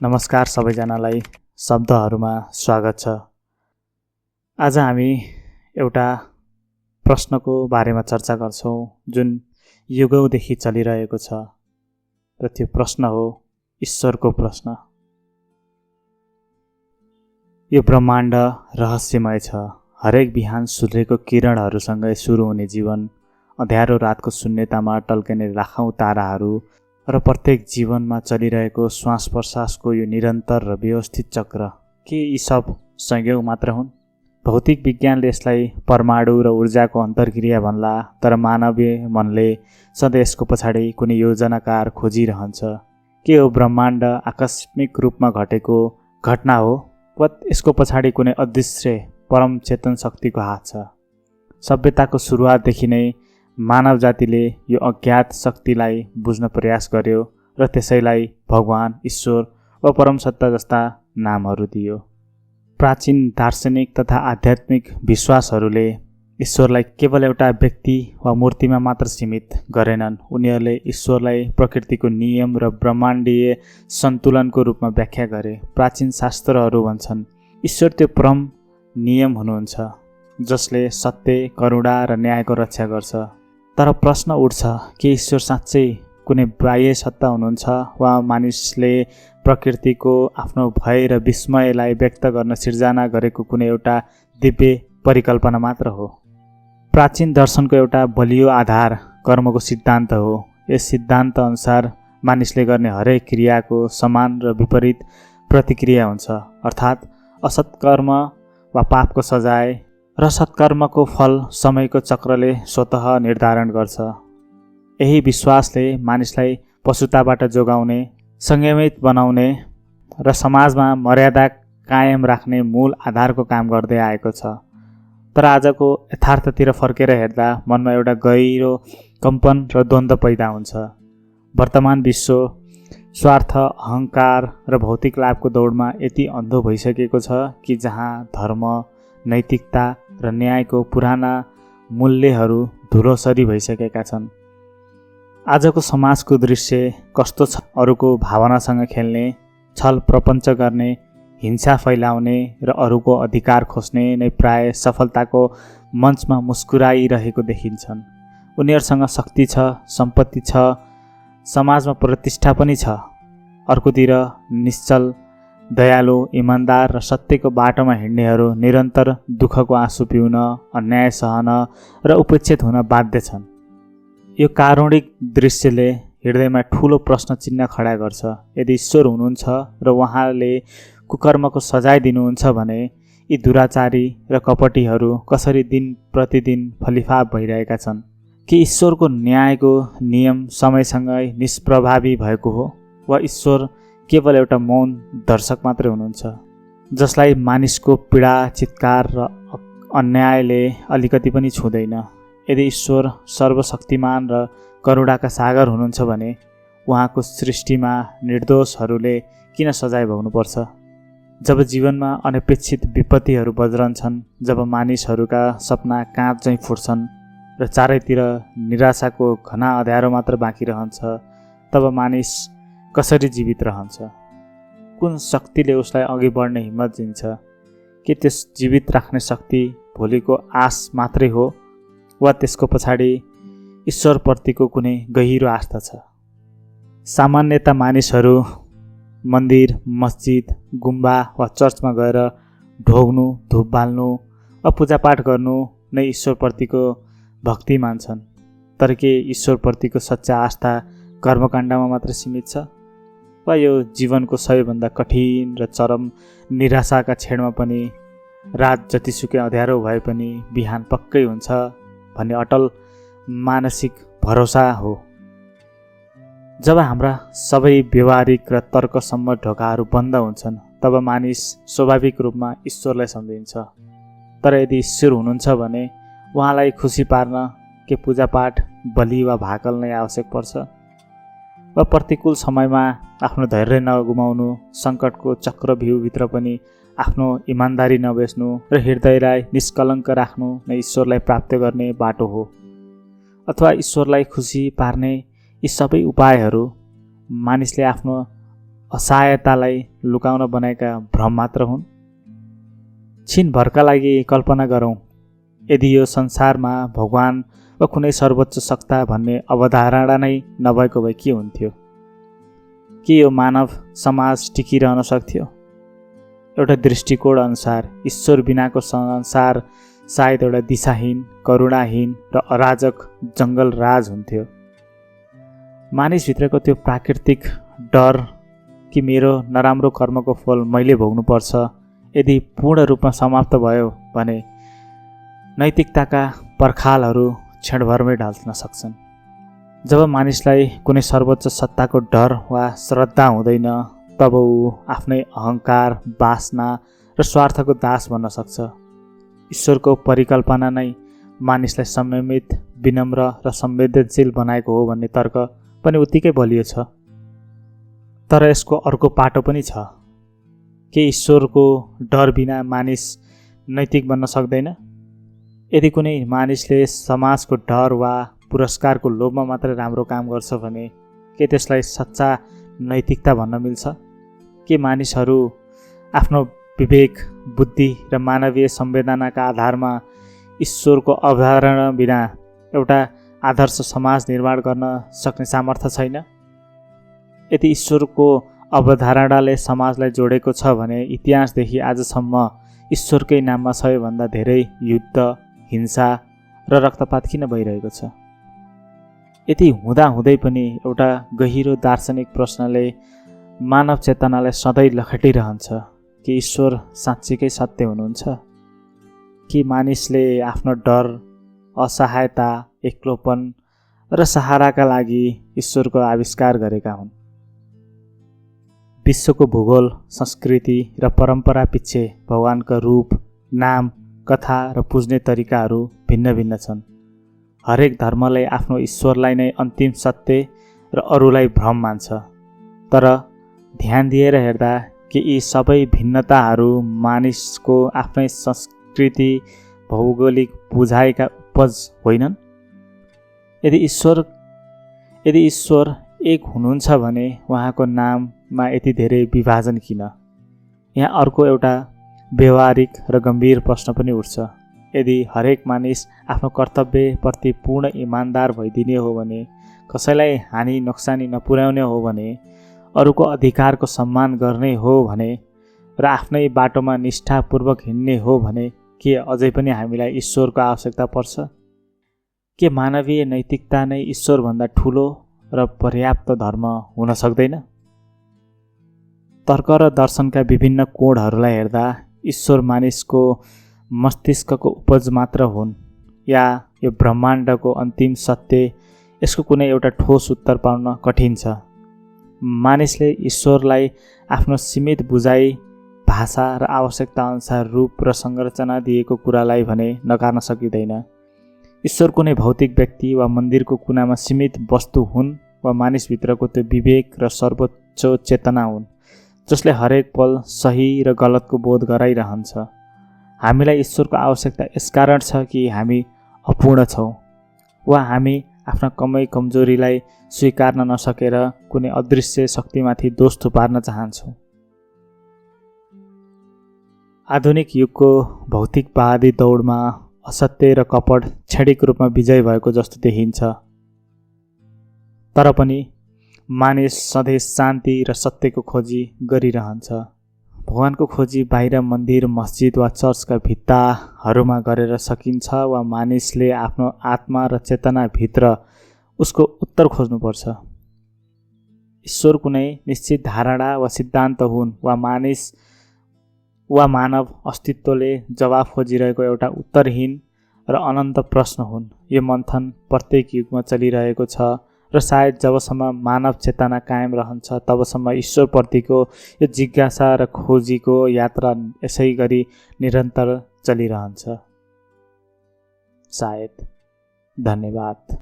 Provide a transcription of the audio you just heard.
नमस्कार सबैजनालाई शब्दहरूमा स्वागत छ। आज हामी एउटा प्रश्नको बारेमा चर्चा गर्छौं जुन युगौँदेखि चलिरहेको छ र त्यो प्रश्न हो ईश्वरको प्रश्न। यो ब्रह्माण्ड रहस्यमय छ। हरेक बिहान सूर्यको किरणहरूसँगै सुरु हुने जीवन, अँध्यारो रातको शून्यतामा टल्किने लाखौं ताराहरू र प्रत्येक जीवनमा चलिरहेको श्वास प्रश्वासको यो निरन्तर र व्यवस्थित चक्र, के यी सब संयोग मात्र हुन्? भौतिक विज्ञानले यसलाई परमाणु र ऊर्जाको अन्तर्क्रिया भन्ला, तर मानवीय मनले सधैँ यसको पछाडि कुनै योजनाकार खोजिरहन्छ। के हो ब्रह्माण्ड आकस्मिक रूपमा घटेको घटना हो, वा यसको पछाडि कुनै अदृश्य परम चेतन शक्तिको हात छ? सभ्यताको सुरुवातदेखि नै मानव जातिले यो अज्ञात शक्तिलाई बुझ्न प्रयास गर्यो र त्यसैलाई भगवान, ईश्वर वा परमसत्ता जस्ता नामहरू दियो। प्राचीन दार्शनिक तथा आध्यात्मिक विश्वासहरूले ईश्वरलाई केवल एउटा व्यक्ति वा मूर्तिमा मात्र सीमित गरेनन्। उनीहरूले ईश्वरलाई प्रकृतिको नियम र ब्रह्माण्डीय सन्तुलनको रूपमा व्याख्या गरे। प्राचीन शास्त्रहरू भन्छन् ईश्वर त्यो परम नियम हुनुहुन्छ जसले सत्य, करुणा र न्यायको रक्षा गर्छ। तर प्रश्न उठ्छ, के ईश्वर साँच्चै कुनै बाह्य सत्ता हुनुहुन्छ वा मानिसले प्रकृतिको आफ्नो भय र विस्मयलाई व्यक्त गर्न सिर्जना गरेको कुनै एउटा दिव्य परिकल्पना मात्र हो? प्राचीन दर्शनको एउटा बलियो आधार कर्मको सिद्धान्त हो। यस सिद्धान्त अनुसार मानिसले गर्ने हरेक क्रियाको समान र विपरीत प्रतिक्रिया हुन्छ, अर्थात् असत्कर्म वा पापको सजाय र सत्कर्मको फल समयको चक्रले स्वतः निर्धारण गर्छ। यही विश्वासले मानिसलाई पशुताबाट जोगाउने, संयमित बनाउने र समाजमा मर्यादा कायम राख्ने मूल आधारको काम गर्दै आएको छ। तर आजको यथार्थतिर फर्केर हेर्दा मनमा एउटा गहिरो कम्पन र द्वन्द्व पैदा हुन्छ। वर्तमान विश्व स्वार्थ, अहङ्कार र भौतिक लाभको दौडमा यति अन्धो भइसकेको छ कि जहाँ धर्म, नैतिकता र न्यायको पुराना मूल्यहरू धुलोसरी भइसकेका छन्। आजको समाजको दृश्य कस्तो छ? अरूको भावनासँग खेल्ने, छल प्रपञ्च गर्ने, हिंसा फैलाउने र अरूको अधिकार खोज्ने नै प्राय सफलताको मञ्चमा मुस्कुराइरहेको देखिन्छन्। उनीहरूसँग शक्ति छ, सम्पत्ति छ, समाजमा प्रतिष्ठा पनि छ। अर्कोतिर निश्चल, दयालु, इमान्दार र सत्यको बाटोमा हिँड्नेहरू निरन्तर दुःखको आँसु पिउन, अन्याय सहन र उपेक्षित हुन बाध्य छन्। यो कारुणिक दृश्यले हृदयमा ठूलो प्रश्न चिन्ह खडा गर्छ। यदि ईश्वर हुनुहुन्छ र उहाँले कुकर्मको सजाय दिनुहुन्छ भने यी दुराचारी र कपटीहरू कसरी दिन प्रतिदिन फलिफाप भइरहेका छन्? के ईश्वरको न्यायको नियम समयसँगै निष्प्रभावी भएको हो, वा ईश्वर केवल एउटा मौन दर्शक मात्रै हुनुहुन्छ जसलाई मानिसको पीडा, चित्कार र अन्यायले अलिकति पनि छुँदैन? यदि ईश्वर सर्वशक्तिमान र करुणाका सागर हुनुहुन्छ भने उहाँको सृष्टिमा निर्दोषहरूले किन सजाय भोग्नुपर्छ? जब जीवनमा अनपेक्षित विपत्तिहरू बज्रन्छन्, जब मानिसहरूका सपना काँच झैँ फुट्छन् र चारैतिर निराशाको घना अँध्यारो मात्र बाँकी रहन्छ, तब मानिस कसरी जीवित रहन्छ? कुन शक्तिले उसलाई अघि बढ्ने हिम्मत दिन्छ? के त्यस जीवित राख्ने शक्ति भोलिको आश मात्रै हो, वा त्यसको पछाडि ईश्वरप्रतिको कुनै गहिरो आस्था छ? सामान्यतः मानिसहरू मन्दिर, मस्जिद, गुम्बा वा चर्चमा गएर ढोग्नु, धूप बाल्नु वा पूजापाठ गर्नु नै ईश्वरप्रतिको भक्ति मान्छन्। तर के ईश्वरप्रतिको सच्चा आस्था कर्मकाण्डमा मात्र सीमित छ, वा यो जीवनको सबैभन्दा कठिन र चरम निराशाका क्षणमा पनि रात जतिसुकै अँध्यारो भए पनि बिहान पक्कै हुन्छ भन्ने अटल मानसिक भरोसा हो? जब हाम्रा सबै व्यवहारिक र तर्कसम्म ढोकाहरू बन्द हुन्छन्, तब मानिस स्वाभाविक रूपमा ईश्वरलाई सम्झिन्छ। तर यदि ईश्वर हुनुहुन्छ भने उहाँलाई खुसी पार्न के पूजापाठ, बलि वा भाकल नै आवश्यक पर्छ? वा प्रतिकूल समयमा आफ्नो धैर्य नगुमाउनु, सङ्कटको चक्रव्यूहभित्र पनि आफ्नो इमान्दारी नबेच्नु र हृदयलाई निष्कलङ्क राख्नु नै ईश्वरलाई प्राप्त गर्ने बाटो हो? अथवा ईश्वरलाई खुसी पार्ने यी सबै उपायहरू मानिसले आफ्नो असहायतालाई लुकाउन बनाएका भ्रम मात्र हुन्? छिनभरका लागि कल्पना गरौँ, यदि यो संसारमा भगवान वा कुनै सर्वोच्च सत्ता भन्ने अवधारणा नै नभएको भए के हुन्थ्यो? के यो मानव समाज टिकिरहन सक्थ्यो? एउटा दृष्टिकोण अनुसार ईश्वर बिनाको संसार सायद एउटा दिशाहीन, करुणाहीन र अराजक जङ्गल राज हुन्थ्यो। मानिसभित्रको त्यो प्राकृतिक डर कि मेरो नराम्रो कर्मको फल मैले भोग्नुपर्छ यदि पूर्ण रूपमा समाप्त भयो भने नैतिकताका पर्खालहरू क्षणभरमै ढल्न सक्छन्। जब मानिसलाई कुनै सर्वोच्च सत्ताको डर वा श्रद्धा हुँदैन तब ऊ आफ्नै अहङ्कार, वासना र स्वार्थको दास बन्न सक्छ। ईश्वरको परिकल्पना नै मानिसलाई संयमित, विनम्र र संवेदनशील बनाएको हो भन्ने तर्क पनि उत्तिकै बलियो छ। तर यसको अर्को पाटो पनि छ। के ईश्वरको डर बिना मानिस नैतिक बन्न सक्दैन? यदि कुनै मानिसले समाजको डर वा पुरस्कारको लोभमा मात्रै राम्रो काम गर्छ भने के त्यसलाई सच्चा नैतिकता भन्न मिल्छ? के मानिसहरू आफ्नो विवेक, बुद्धि र मानवीय संवेदनाका आधारमा ईश्वरको अवधारणा बिना एउटा आदर्श समाज निर्माण गर्न सक्ने सामर्थ्य छैन? यदि ईश्वरको अवधारणाले समाजलाई जोडेको छ भने इतिहासदेखि आजसम्म ईश्वरकै नाममा सबैभन्दा धेरै युद्ध, हिंसा र रक्तपात किन भइरहेको छ? यति हुँदाहुँदै पनि एउटा गहिरो दार्शनिक प्रश्नले मानव चेतनालाई सधैँ लखेटिरहन्छ कि ईश्वर साँच्चीकै सत्य हुनुहुन्छ? कि मानिसले आफ्नो डर, असहायता, एक्लोपन र सहाराका लागि ईश्वरको आविष्कार गरेका हुन्? विश्वको भूगोल, संस्कृति र परम्परा पछि भगवानका रूप, नाम, कथा र पुज्ने तरिकाहरू भिन्न भिन्न छन्। हरेक धर्मले आफ्नो ईश्वरलाई नै अन्तिम सत्य र अरूलाई भ्रम मान्छ। तर ध्यान दिएर हेर्दा के यी सबै भिन्नताहरू मानिसको आफ्नै संस्कृति, भौगोलिक बुझाइका उपज होइनन्? यदि ईश्वर एक हुनुहुन्छ भने उहाँको नाममा यति धेरै विभाजन किन? यहाँ अर्को एउटा व्यवहारिक र गम्भीर प्रश्न पनि उठ्छ। यदि हरेक मानिस आफ्नो कर्तव्यप्रति पूर्ण इमान्दार भइदिने हो भने, कसैलाई हानि नोक्सानी नपुर्याउने हो भने, अरूको अधिकारको सम्मान गर्ने हो भने र आफ्नै बाटोमा निष्ठापूर्वक हिँड्ने हो भने के अझै पनि हामीलाई ईश्वरको आवश्यकता पर्छ? के मानवीय नैतिकता नै ईश्वरभन्दा ठुलो र पर्याप्त धर्म हुन सक्दैन? तर्क र दर्शनका विभिन्न कोणहरूलाई हेर्दा ईश्वर मानिसको मस्तिष्कको उपज मात्र हुन् या यो ब्रह्माण्डको अन्तिम सत्य? यसको कुनै एउटा ठोस उत्तर पाउन कठिन छ। मानिसले ईश्वरलाई आफ्नो सीमित बुझाइ, भाषा र आवश्यकता अनुसार रूप र संरचना दिएको कुरालाई भने नकार्न सकिँदैन। ईश्वर कुनै भौतिक व्यक्ति वा मन्दिरको कुनामा सीमित वस्तु हुन् वा मानिसभित्रको त्यो विवेक र सर्वोच्च चेतना हुन् जसले हरेक पल सही र गलतको बोध गराइरहन्छ। हामीलाई ईश्वरको आवश्यकता यसकारण छ कि हामी अपूर्ण छौँ वा हामी आफ्ना कमजोरीलाई स्वीकार्न नसकेर कुनै अदृश्य शक्तिमाथि दोष थुपार्न चाहन्छौँ। आधुनिक युगको भौतिकवादी दौडमा असत्य र कपट क्षणिक रूपमा विजय भएको जस्तो देखिन्छ। तर पनि मानिस सधैँ शान्ति र सत्यको खोजी गरिरहन्छ। भगवानको खोजी बाहिर मन्दिर, मस्जिद वा चर्चका भित्ताहरूमा गरेर सकिन्छ वा मानिसले आफ्नो आत्मा र चेतनाभित्र उसको उत्तर खोज्नुपर्छ। ईश्वर कुनै निश्चित धारणा वा सिद्धान्त हुन् वा मानिस वा मानव अस्तित्वले जवाफ खोजिरहेको एउटा उत्तरहीन र अनन्त प्रश्न हुन्। यो मन्थन प्रत्येक युगमा चलिरहेको छ र सायद जबसम्म मानव चेतना कायम रहन्छ तबसम्म ईश्वरप्रतिको यो जिज्ञासा र खोजीको यात्रा यसै गरी निरन्तर चलिरहन्छ। सायद। धन्यवाद।